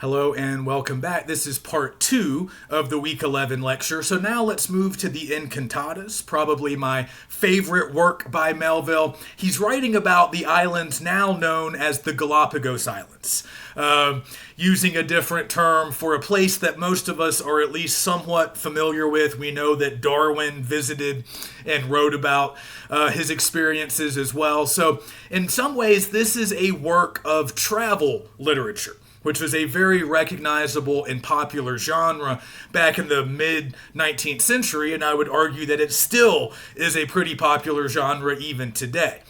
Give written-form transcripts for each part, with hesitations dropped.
Hello and welcome back. This is part 2 of the Week 11 lecture. So now let's move to the Encantadas, probably my favorite work by Melville. He's writing about the islands now known as the Galapagos Islands, using a different term for a place that most of us are at least somewhat familiar with. We know that Darwin visited and wrote about his experiences as well. So in some ways, this is a work of travel literature, which was a very recognizable and popular genre back in the mid-19th century, and I would argue that it still is a pretty popular genre even today.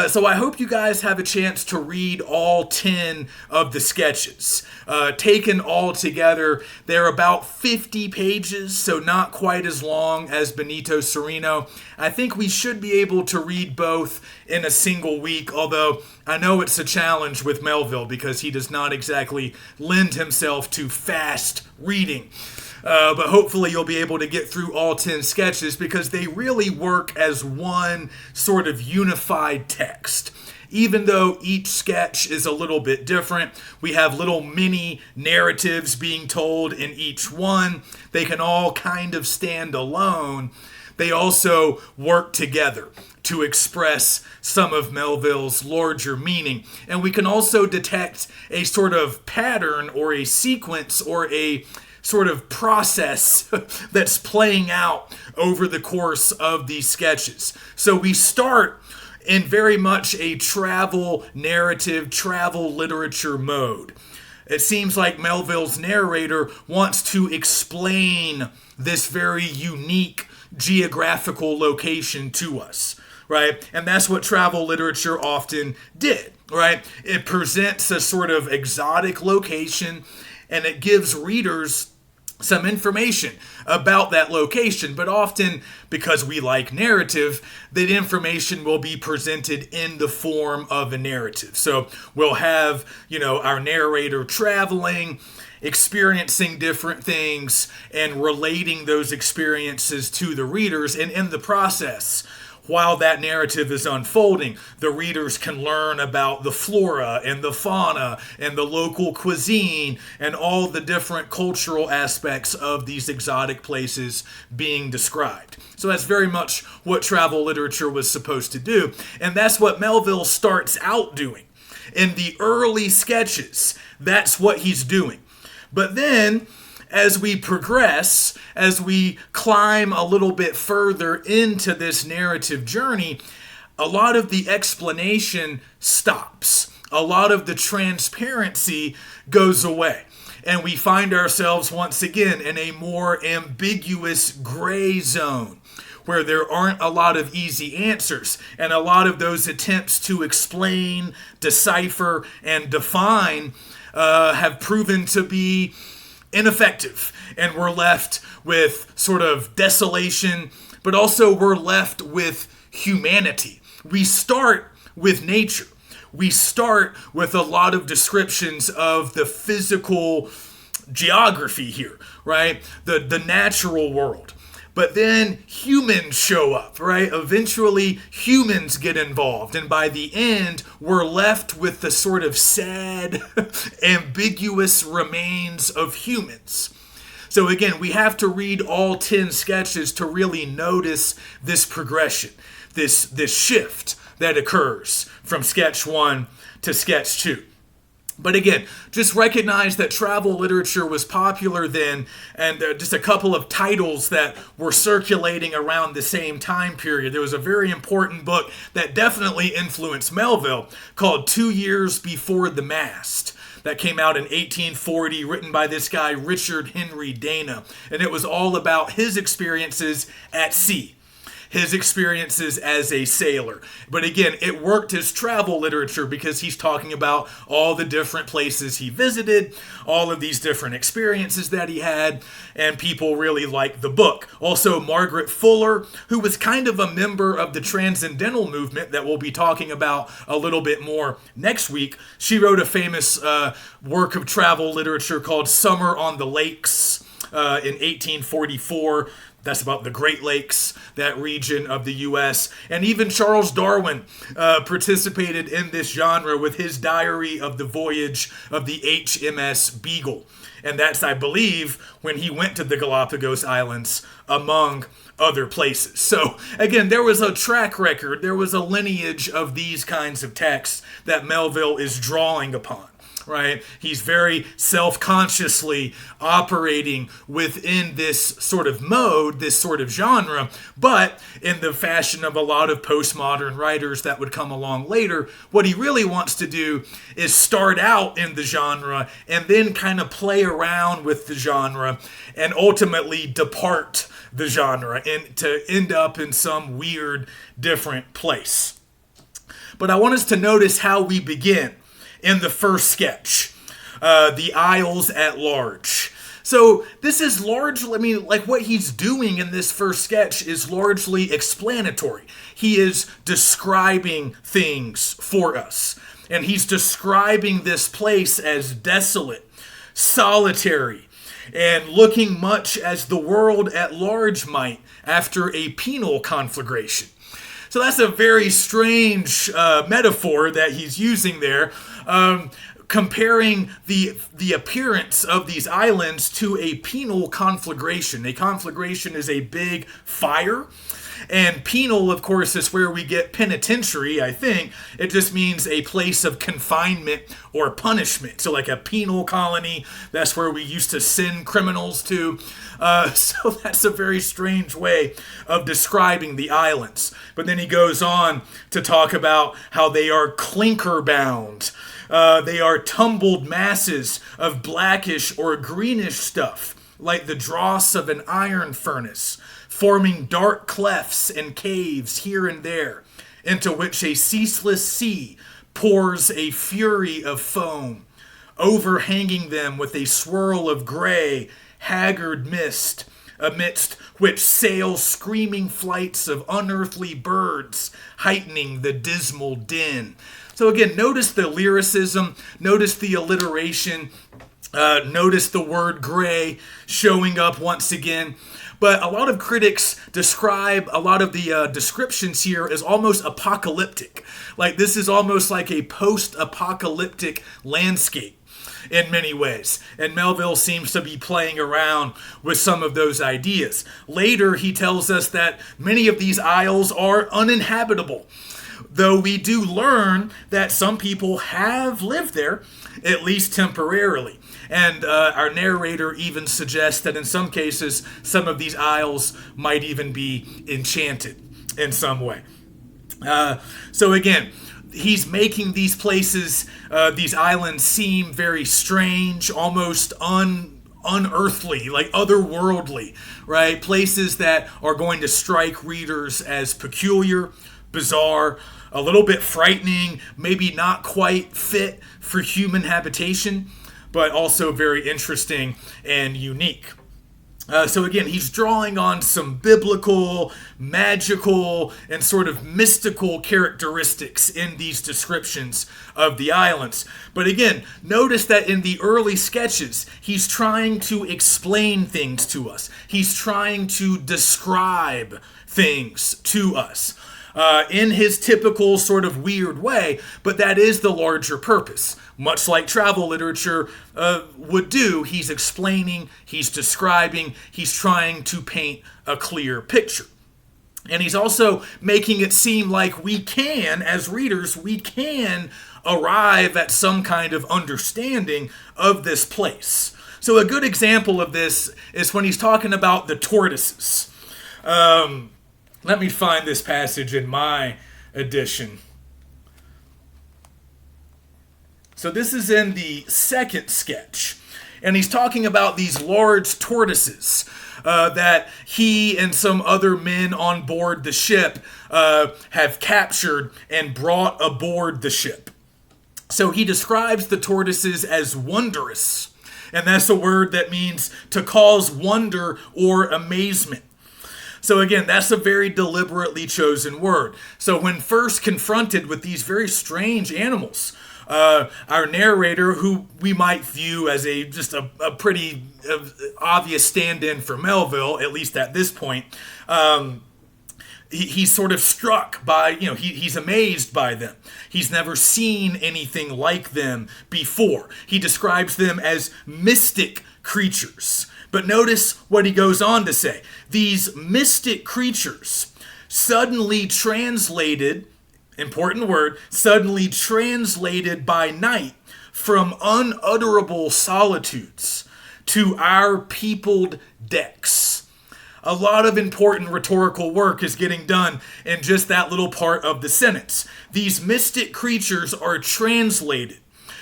So I hope you guys have a chance to read all 10 of the sketches. Taken all together, they're about 50 pages, so not quite as long as Benito Cereno. I think we should be able to read both in a single week, although I know it's a challenge with Melville because he does not exactly lend himself to fast reading. But hopefully you'll be able to get through all 10 sketches because they really work as one sort of unified text. Even though each sketch is a little bit different, we have little mini narratives being told in each one. They can all kind of stand alone. They also work together to express some of Melville's larger meaning. And we can also detect a sort of pattern or a sequence or a sort of process that's playing out over the course of these sketches. So we start in very much a travel narrative, travel literature mode. It seems like Melville's narrator wants to explain this very unique geographical location to us, right? And that's what travel literature often did, right? It presents a sort of exotic location and it gives readers some information about that location, but often, because we like narrative, that information will be presented in the form of a narrative. So we'll have, our narrator traveling, experiencing different things, and relating those experiences to the readers, and in the process, while that narrative is unfolding, the readers can learn about the flora and the fauna and the local cuisine and all the different cultural aspects of these exotic places being described. So that's very much what travel literature was supposed to do. And that's what Melville starts out doing. In the early sketches, that's what he's doing. But then, as we progress, as we climb a little bit further into this narrative journey, a lot of the explanation stops. A lot of the transparency goes away. And we find ourselves once again in a more ambiguous gray zone where there aren't a lot of easy answers. And a lot of those attempts to explain, decipher, and define have proven to be ineffective, and we're left with sort of desolation, but also we're left with humanity. We start with nature. We start with a lot of descriptions of the physical geography here, right? The natural world. But then humans show up, right? Eventually humans get involved. And by the end, we're left with the sort of sad, ambiguous remains of humans. So again, we have to read all 10 sketches to really notice this progression, this shift that occurs from sketch 1 to sketch 2. But again, just recognize that travel literature was popular then, and just a couple of titles that were circulating around the same time period. There was a very important book that definitely influenced Melville called 2 Years Before the Mast. That came out in 1840, written by this guy, Richard Henry Dana. And it was all about his experiences at sea, his experiences as a sailor. But again, it worked as travel literature because he's talking about all the different places he visited, all of these different experiences that he had, and people really liked the book. Also, Margaret Fuller, who was kind of a member of the Transcendental movement that we'll be talking about a little bit more next week, she wrote a famous work of travel literature called Summer on the Lakes in 1844. That's about the Great Lakes, that region of the U.S. And even Charles Darwin participated in this genre with his diary of the voyage of the HMS Beagle. And that's, I believe, when he went to the Galapagos Islands, among other places. So, again, there was a track record, there was a lineage of these kinds of texts that Melville is drawing upon. Right? He's very self-consciously operating within this sort of mode, this sort of genre, but in the fashion of a lot of postmodern writers that would come along later, what he really wants to do is start out in the genre and then kind of play around with the genre and ultimately depart the genre and to end up in some weird, different place. But I want us to notice how we begin in the first sketch, the Isles at Large. So this is largely, like what he's doing in this first sketch is largely explanatory. He is describing things for us. And he's describing this place as desolate, solitary, and looking much as the world at large might after a penal conflagration. So that's a very strange metaphor that he's using there, comparing the appearance of these islands to a penal conflagration. A conflagration is a big fire, and penal, of course, is where we get penitentiary, I think. It just means a place of confinement or punishment. So like a penal colony, that's where we used to send criminals to. So that's a very strange way of describing the islands. But then he goes on to talk about how they are clinker bound. They are tumbled masses of blackish or greenish stuff, like the dross of an iron furnace, forming dark clefts and caves here and there, into which a ceaseless sea pours a fury of foam, overhanging them with a swirl of gray, haggard mist, amidst which sail screaming flights of unearthly birds, heightening the dismal din. So again, notice the lyricism, notice the alliteration, notice the word gray showing up once again. But a lot of critics describe a lot of the descriptions here as almost apocalyptic. Like this is almost like a post-apocalyptic landscape in many ways. And Melville seems to be playing around with some of those ideas. Later, he tells us that many of these isles are uninhabitable, though we do learn that some people have lived there, at least temporarily. And our narrator even suggests that in some cases, some of these isles might even be enchanted in some way. So again, he's making these places, these islands seem very strange, almost unearthly, like otherworldly, right? Places that are going to strike readers as peculiar, bizarre, a little bit frightening, maybe not quite fit for human habitation, but also very interesting and unique. So again, he's drawing on some biblical, magical, and sort of mystical characteristics in these descriptions of the islands. But again, notice that in the early sketches, he's trying to explain things to us. He's trying to describe things to us. In his typical sort of weird way, but that is the larger purpose. Much like travel literature would do, he's explaining, he's describing, he's trying to paint a clear picture. And he's also making it seem like we can, as readers, we can arrive at some kind of understanding of this place. So a good example of this is when he's talking about the tortoises. Let me find this passage in my edition. So this is in the second sketch. And he's talking about these large tortoises that he and some other men on board the ship have captured and brought aboard the ship. So he describes the tortoises as wondrous. And that's a word that means to cause wonder or amazement. So again, that's a very deliberately chosen word. So when first confronted with these very strange animals, Our narrator, who we might view as just a pretty obvious stand-in for Melville, at least at this point, he's sort of struck by, he's amazed by them. He's never seen anything like them before. He describes them as mystic creatures. But notice what he goes on to say. These mystic creatures, suddenly translated, important word, suddenly translated by night from unutterable solitudes to our peopled decks. A lot of important rhetorical work is getting done in just that little part of the sentence. These mystic creatures are translated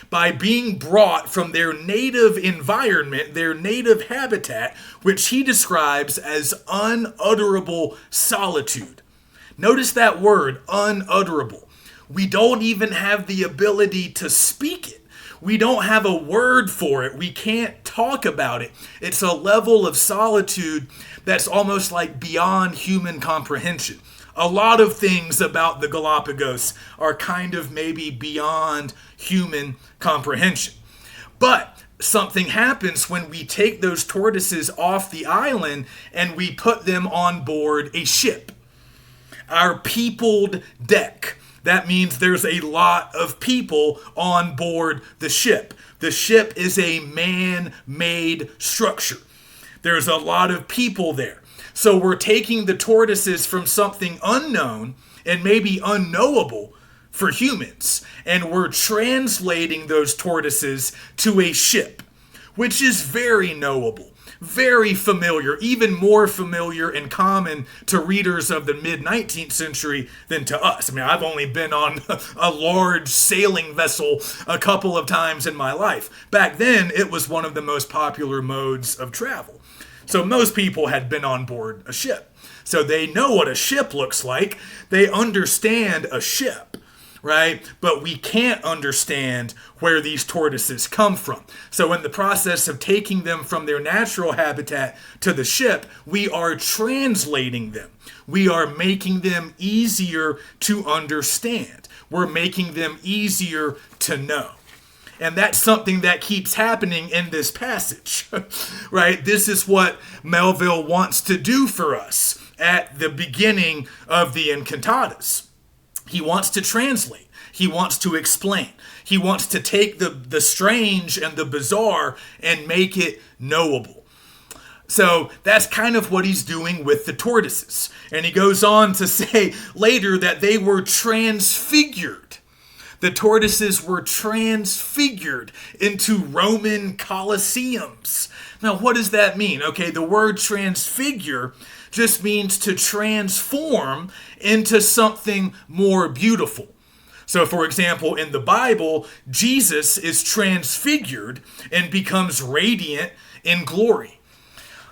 by being brought from their native environment, their native habitat, which he describes as unutterable solitude. Notice that word, unutterable. We don't even have the ability to speak it. We don't have a word for it. We can't talk about it. It's a level of solitude that's almost like beyond human comprehension. A lot of things about the Galapagos are kind of maybe beyond human comprehension. But something happens when we take those tortoises off the island and we put them on board a ship. Our peopled deck. That means there's a lot of people on board the ship. The ship is a man-made structure. There's a lot of people there. So we're taking the tortoises from something unknown and maybe unknowable for humans, and we're translating those tortoises to a ship, which is very knowable, very familiar, even more familiar and common to readers of the mid-19th century than to us. I mean, I've only been on a large sailing vessel a couple of times in my life. Back then, it was one of the most popular modes of travel. So most people had been on board a ship. So they know what a ship looks like. They understand a ship, right? But we can't understand where these tortoises come from. So in the process of taking them from their natural habitat to the ship, we are translating them. We are making them easier to understand. We're making them easier to know. And that's something that keeps happening in this passage, right? This is what Melville wants to do for us at the beginning of the Encantadas. He wants to translate. He wants to explain. He wants to take the strange and the bizarre and make it knowable. So that's kind of what he's doing with the tortoises. And he goes on to say later that they were transfigured. The tortoises were transfigured into Roman colosseums. Now, what does that mean? Okay, the word transfigure just means to transform into something more beautiful. So, for example, in the Bible, Jesus is transfigured and becomes radiant in glory.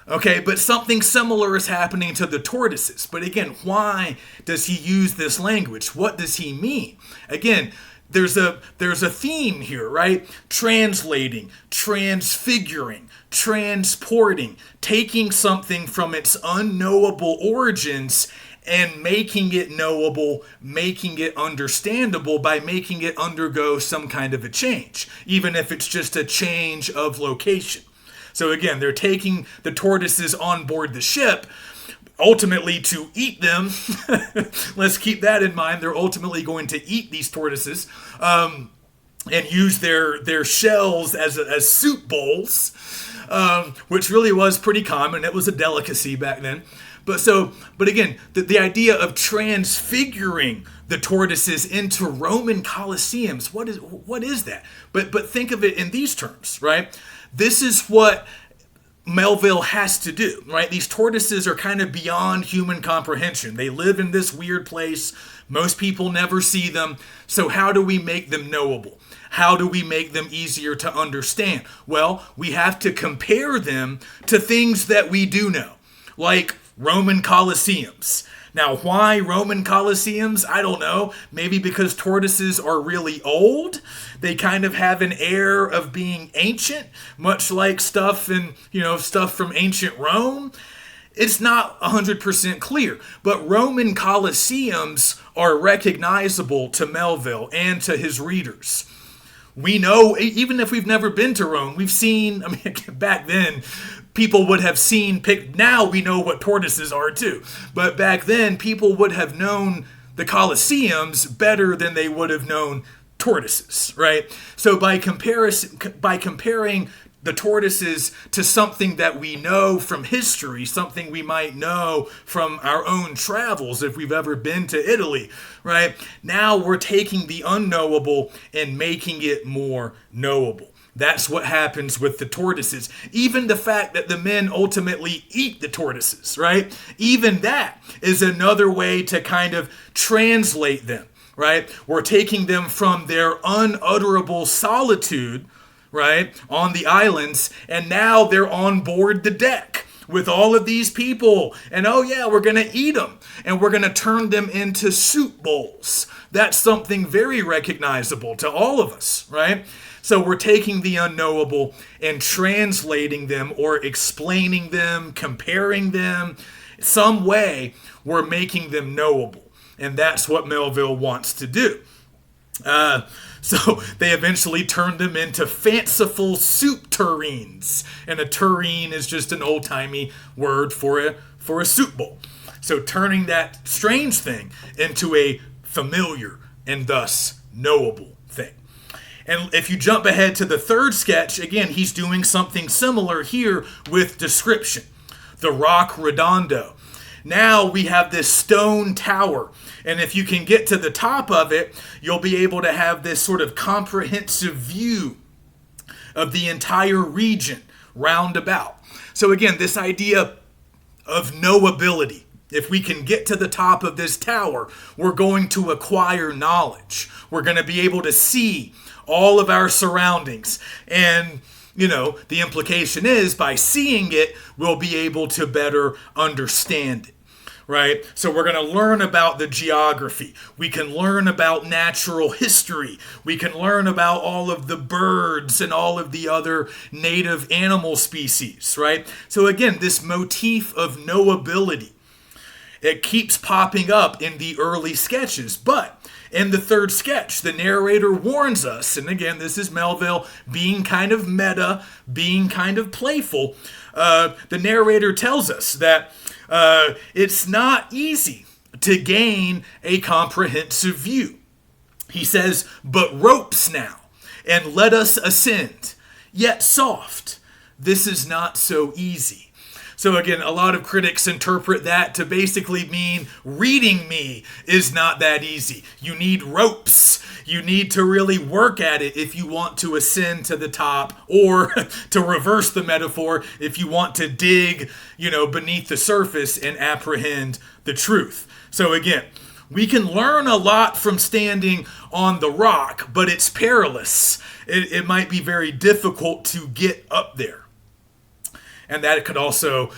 Okay, but something similar is happening to the tortoises. But again, why does he use this language? What does he mean? Again, there's a theme here, right? Translating, transfiguring, transporting, taking something from its unknowable origins and making it knowable, making it understandable by making it undergo some kind of a change, even if it's just a change of location. So again, they're taking the tortoises on board the ship, ultimately to eat them. Let's keep that in mind. They're ultimately going to eat these tortoises and use their shells as soup bowls, which really was pretty common. It was a delicacy back then. But again, the idea of transfiguring the tortoises into Roman colosseums, what is that? But think of it in these terms, right? This is what Melville has to do, right? These tortoises are kind of beyond human comprehension. They live in this weird place. Most people never see them. So how do we make them knowable? How do we make them easier to understand? Well, we have to compare them to things that we do know, like Roman colosseums. Now, why Roman colosseums? I don't know. Maybe because tortoises are really old. They kind of have an air of being ancient, much like stuff from ancient Rome. It's not 100% clear, but Roman colosseums are recognizable to Melville and to his readers. We know, even if we've never been to Rome, we've seen, I mean, back then, people would have seen, now we know what tortoises are too. But back then, people would have known the Colosseums better than they would have known tortoises, right? So by comparing the tortoises to something that we know from history, something we might know from our own travels if we've ever been to Italy, right? Now we're taking the unknowable and making it more knowable. That's what happens with the tortoises. Even the fact that the men ultimately eat the tortoises, right? Even that is another way to kind of translate them, right? We're taking them from their unutterable solitude, right, on the islands, and now they're on board the deck with all of these people, and oh yeah, we're going to eat them, and we're going to turn them into soup bowls. That's something very recognizable to all of us, right? So we're taking the unknowable and translating them or explaining them, comparing them. Some way we're making them knowable, and that's what Melville wants to do. So they eventually turned them into fanciful soup tureens. And a tureen is just an old-timey word for a soup bowl. So turning that strange thing into a familiar and thus knowable thing. And if you jump ahead to the third sketch, again, he's doing something similar here with description. The Rock Redondo. Now we have this stone tower, and if you can get to the top of it, you'll be able to have this sort of comprehensive view of the entire region round about. So again, this idea of knowability. If we can get to the top of this tower, we're going to acquire knowledge. We're going to be able to see all of our surroundings. And the implication is by seeing it, we'll be able to better understand it. Right? So we're going to learn about the geography. We can learn about natural history. We can learn about all of the birds and all of the other native animal species, right? So again, this motif of knowability, it keeps popping up in the early sketches. But in the third sketch, the narrator warns us, and again, this is Melville being kind of meta, being kind of playful. The narrator tells us that it's not easy to gain a comprehensive view. He says, but ropes now, and let us ascend, yet soft. This is not so easy. So again, a lot of critics interpret that to basically mean reading me is not that easy. You need ropes. You need to really work at it if you want to ascend to the top, or to reverse the metaphor, if you want to dig, beneath the surface and apprehend the truth. So again, we can learn a lot from standing on the rock, but it's perilous. It might be very difficult to get up there. And that could also,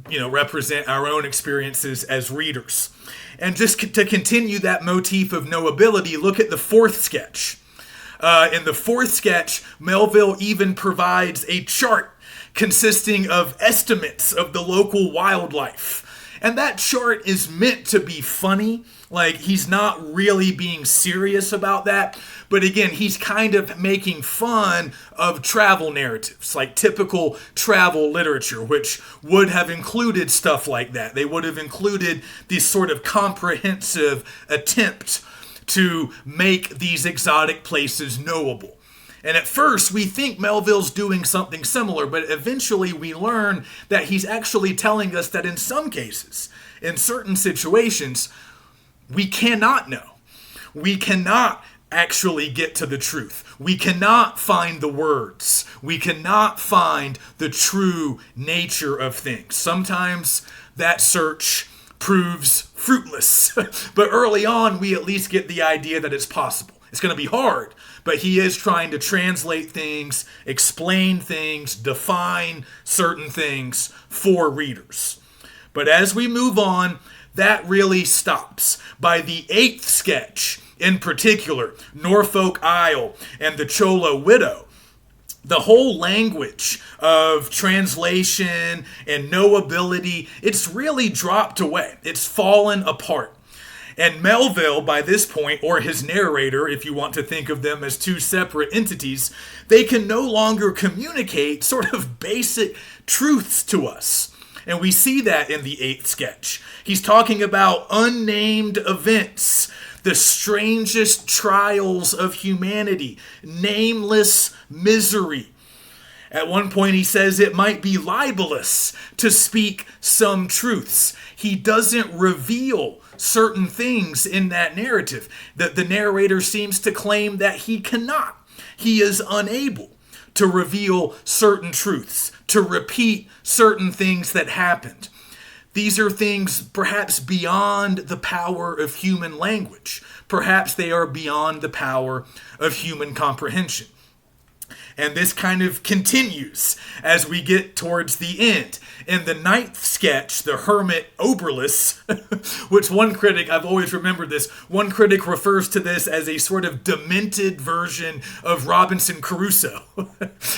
represent our own experiences as readers. And just to continue that motif of knowability, look at the fourth sketch. In the fourth sketch, Melville even provides a chart consisting of estimates of the local wildlife. And that chart is meant to be funny. Like, he's not really being serious about that. But again, he's kind of making fun of travel narratives, like typical travel literature, which would have included stuff like that. They would have included this sort of comprehensive attempt to make these exotic places knowable. And at first, we think Melville's doing something similar, but eventually we learn that he's actually telling us that in some cases, in certain situations, we cannot know. We cannot actually get to the truth. We cannot find the words. We cannot find the true nature of things. Sometimes that search proves fruitless, but early on, we at least get the idea that it's possible. It's going to be hard, but he is trying to translate things, explain things, define certain things for readers. But as we move on, that really stops. By the eighth sketch, in particular, Norfolk Isle and the Cholo Widow, the whole language of translation and knowability, it's really dropped away. It's fallen apart. And Melville, by this point, or his narrator, if you want to think of them as two separate entities, they can no longer communicate sort of basic truths to us. And we see that in the 8th sketch. He's talking about unnamed events, the strangest trials of humanity, nameless misery. At one point he says it might be libelous to speak some truths. He doesn't reveal certain things in that narrative. The narrator seems to claim that he cannot. He is unable to reveal certain truths, to repeat certain things that happened. These are things perhaps beyond the power of human language. Perhaps they are beyond the power of human comprehension. And this kind of continues as we get towards the end. In the 9th sketch, the hermit Oberlus, which one critic, I've always remembered this, one critic refers to this as a sort of demented version of Robinson Crusoe,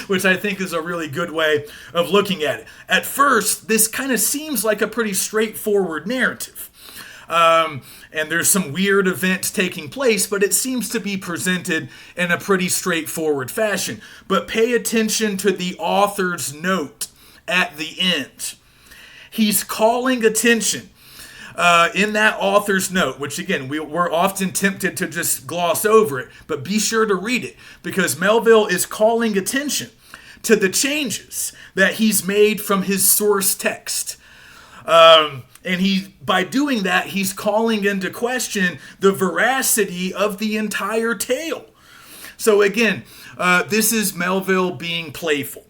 which I think is a really good way of looking at it. At first, this kind of seems like a pretty straightforward narrative. And there's some weird events taking place, but it seems to be presented in a pretty straightforward fashion. But pay attention to the author's note at the end. He's calling attention in that author's note, which again, we're often tempted to just gloss over it, but be sure to read it, because Melville is calling attention to the changes that he's made from his source text. And by doing that, he's calling into question the veracity of the entire tale. So again, this is Melville being playful.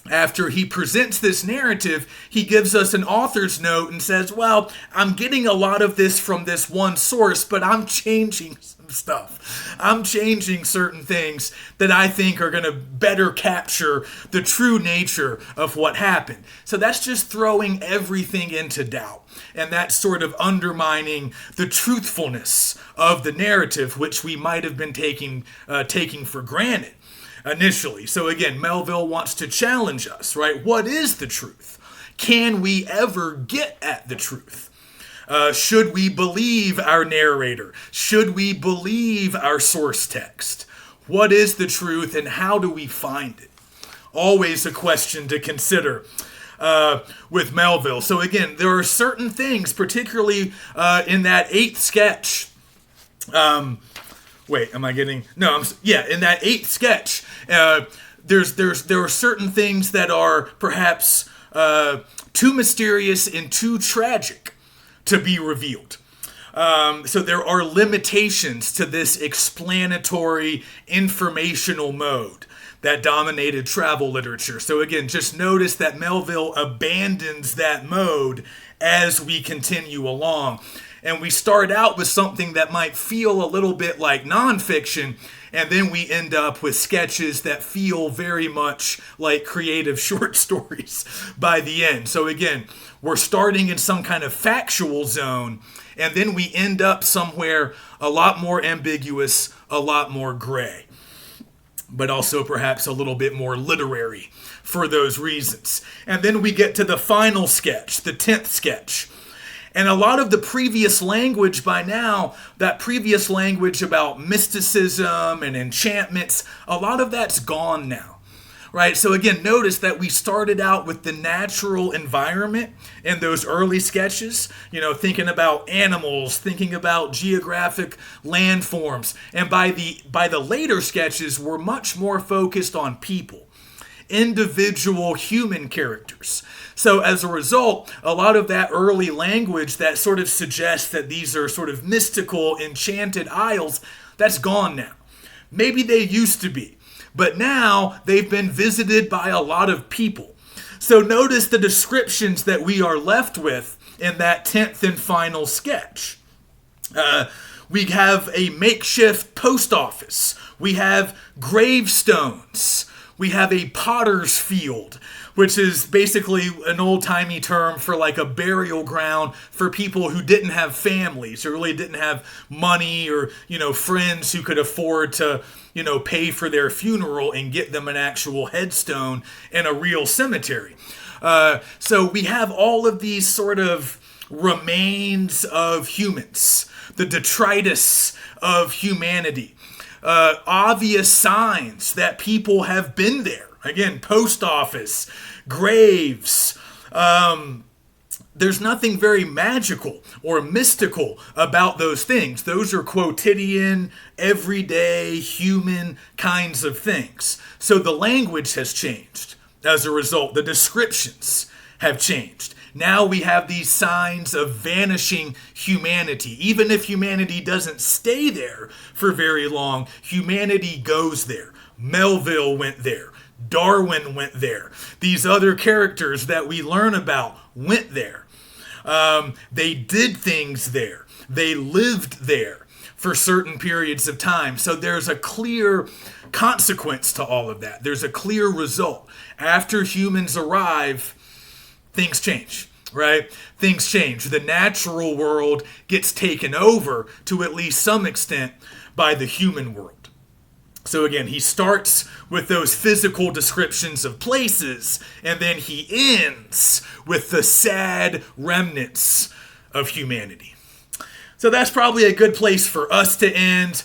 After he presents this narrative, he gives us an author's note and says, well, I'm getting a lot of this from this one source, but I'm changing some stuff. I'm changing certain things that I think are going to better capture the true nature of what happened. So that's just throwing everything into doubt. And that's sort of undermining the truthfulness of the narrative, which we might have been taking for granted initially. So again, Melville wants to challenge us, right? What is the truth? Can we ever get at the truth? Should we believe our narrator? Should we believe our source text? What is the truth and how do we find it? Always a question to consider with Melville. So again, there are certain things, particularly in that 8th sketch. In that 8th sketch, there are certain things that are perhaps too mysterious and too tragic to be revealed. So there are limitations to this explanatory, informational mode that dominated travel literature. So again, just notice that Melville abandons that mode as we continue along. And we start out with something that might feel a little bit like nonfiction, and then we end up with sketches that feel very much like creative short stories by the end. So again, we're starting in some kind of factual zone, and then we end up somewhere a lot more ambiguous, a lot more gray, but also perhaps a little bit more literary for those reasons. And then we get to the final sketch, the 10th sketch. And a lot of the previous language by now, that previous language about mysticism and enchantments, a lot of that's gone now, right? So again, notice that we started out with the natural environment in those early sketches, thinking about animals, thinking about geographic landforms. And by the later sketches, we're much more focused on people, individual human characters. So as a result, a lot of that early language that sort of suggests that these are sort of mystical, enchanted isles, that's gone now. Maybe they used to be, but now they've been visited by a lot of people. So notice the descriptions that we are left with in that 10th and final sketch. We have a makeshift post office. We have gravestones. We have a potter's field, which is basically an old-timey term for like a burial ground for people who didn't have families, or really didn't have money or, friends who could afford to, pay for their funeral and get them an actual headstone in a real cemetery. So we have all of these sort of remains of humans the detritus of humanity. Obvious signs that people have been there. Again, post office, graves. There's nothing very magical or mystical about those things. Those are quotidian, everyday, human kinds of things. So the language has changed as a result. The descriptions have changed. Now we have these signs of vanishing humanity. Even if humanity doesn't stay there for very long, humanity goes there. Melville went there. Darwin went there. These other characters that we learn about went there. They did things there. They lived there for certain periods of time. So there's a clear consequence to all of that. There's a clear result. After humans arrive, things change, right? Things change. The natural world gets taken over to at least some extent by the human world. So again, he starts with those physical descriptions of places, and then he ends with the sad remnants of humanity. So that's probably a good place for us to end,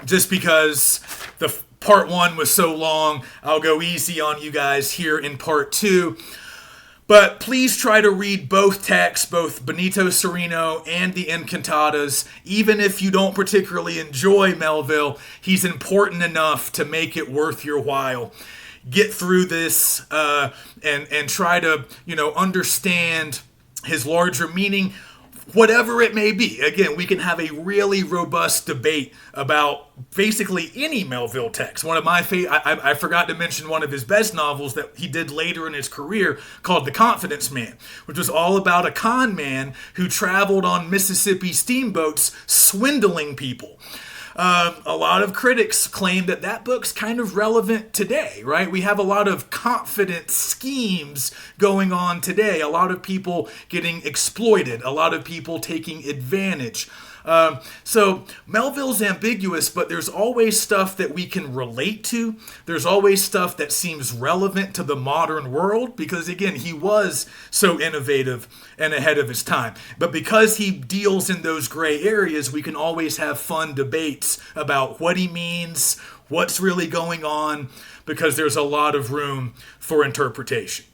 just because the part one was so long. I'll go easy on you guys here in part two. But please try to read both texts, both Benito Cereno and the Encantadas. Even if you don't particularly enjoy Melville, he's important enough to make it worth your while. Get through this and try to, understand his larger meaning, whatever it may be. Again, we can have a really robust debate about basically any Melville text. One of my I forgot to mention one of his best novels that he did later in his career called The Confidence Man, which was all about a con man who traveled on Mississippi steamboats swindling people. A lot of critics claim that book's kind of relevant today, right? We have a lot of confident schemes going on today. A lot of people getting exploited. A lot of people taking advantage. So Melville's ambiguous, but there's always stuff that we can relate to. There's always stuff that seems relevant to the modern world because, again, he was so innovative and ahead of his time. But because he deals in those gray areas, we can always have fun debates about what he means, what's really going on, because there's a lot of room for interpretation.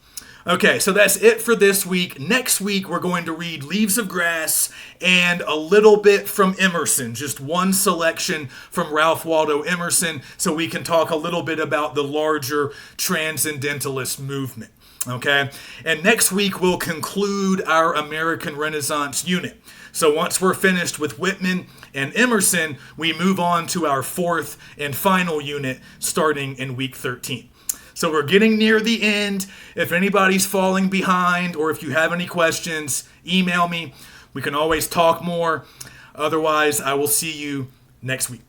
Okay, so that's it for this week. Next week, we're going to read Leaves of Grass and a little bit from Emerson, just one selection from Ralph Waldo Emerson, so we can talk a little bit about the larger transcendentalist movement. Okay, and next week, we'll conclude our American Renaissance unit. So once we're finished with Whitman and Emerson, we move on to our fourth and final unit starting in week 13. So we're getting near the end. If anybody's falling behind or if you have any questions, email me. We can always talk more. Otherwise, I will see you next week.